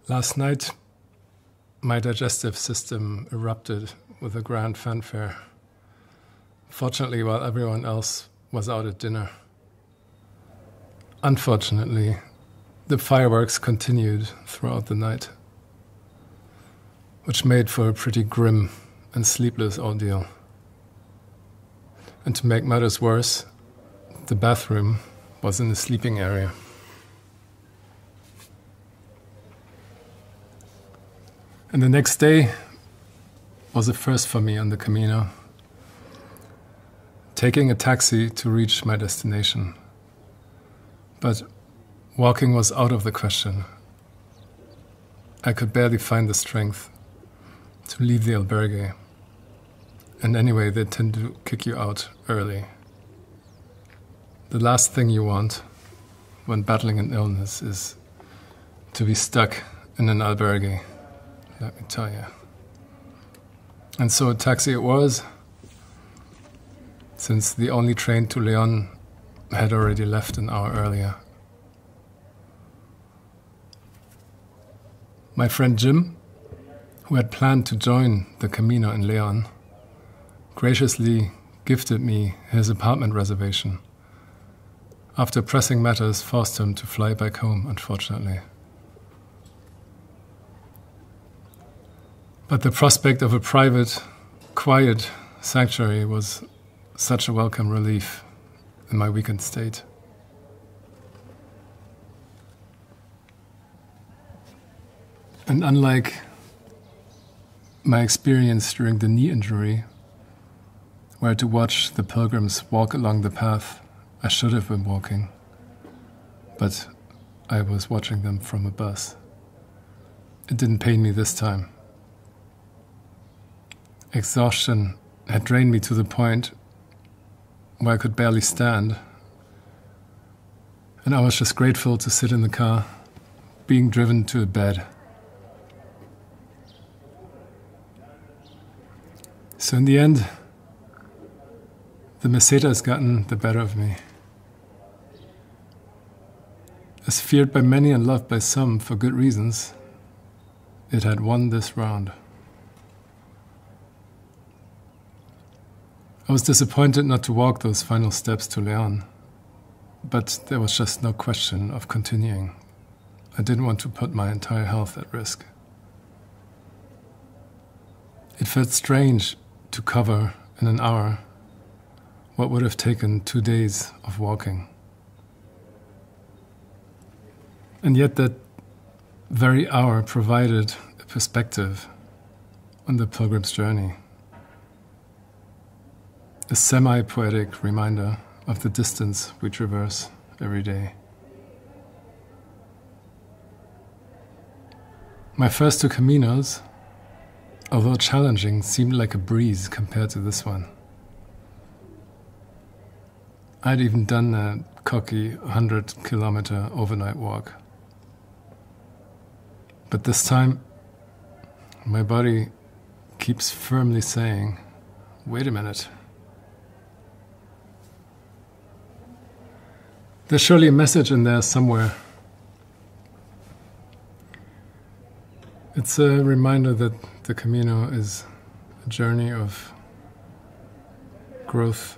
Last night, my digestive system erupted with a grand fanfare. Fortunately, while everyone else was out at dinner. Unfortunately, the fireworks continued throughout the night, which made for a pretty grim and sleepless ordeal. And to make matters worse, the bathroom was in the sleeping area. And the next day was a first for me on the Camino, taking a taxi to reach my destination. But walking was out of the question. I could barely find the strength to leave the albergue. And anyway, they tend to kick you out early. The last thing you want when battling an illness is to be stuck in an albergue, let me tell you. And so a taxi it was, since the only train to Léon had already left an hour earlier. My friend Jim, who had planned to join the Camino in Léon, graciously gifted me his apartment reservation after pressing matters forced him to fly back home, unfortunately. But the prospect of a private, quiet sanctuary was such a welcome relief in my weakened state. And unlike my experience during the knee injury, where to watch the pilgrims walk along the path I should have been walking, but I was watching them from a bus. It didn't pain me this time. Exhaustion had drained me to the point where I could barely stand, and I was just grateful to sit in the car, being driven to a bed. So in the end, the meseta has gotten the better of me. As feared by many and loved by some for good reasons, it had won this round. I was disappointed not to walk those final steps to Léon, but there was just no question of continuing. I didn't want to put my entire health at risk. It felt strange to cover in an hour what would have taken 2 days of walking. And yet that very hour provided a perspective on the pilgrim's journey. A semi-poetic reminder of the distance we traverse every day. My first 2 Caminos, although challenging, seemed like a breeze compared to this one. I'd even done a cocky 100-kilometer overnight walk. But this time, my body keeps firmly saying, wait a minute. There's surely a message in there somewhere. It's a reminder that the Camino is a journey of growth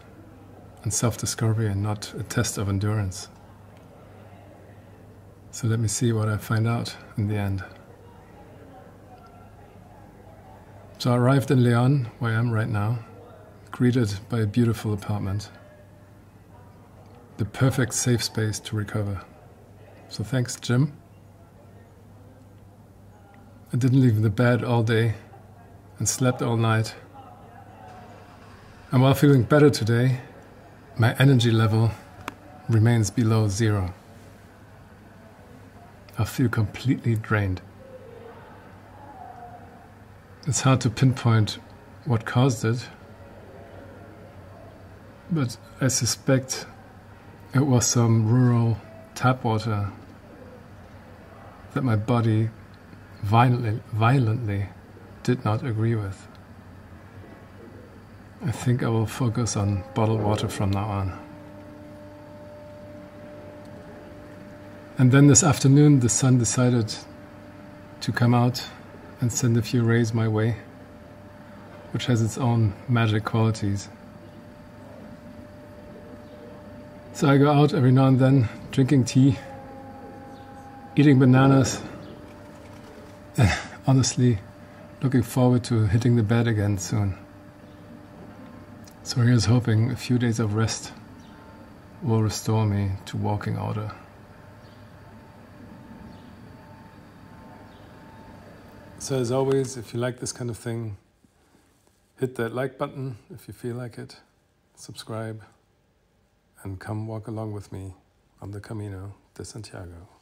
and self-discovery and not a test of endurance. So let me see what I find out in the end. So I arrived in Léon, where I am right now, greeted by a beautiful apartment. The perfect safe space to recover. So thanks, Jim. I didn't leave the bed all day and slept all night. And while feeling better today, my energy level remains below 0. I feel completely drained. It's hard to pinpoint what caused it, but I suspect it was some rural tap water that my body violently did not agree with. I think I will focus on bottled water from now on. And then this afternoon, the sun decided to come out and send a few rays my way, which has its own magic qualities. So I go out every now and then, drinking tea, eating bananas, and honestly, looking forward to hitting the bed again soon. So here's hoping a few days of rest will restore me to walking outer. So as always, if you like this kind of thing, hit that like button if you feel like it, subscribe, and come walk along with me on the Camino de Santiago.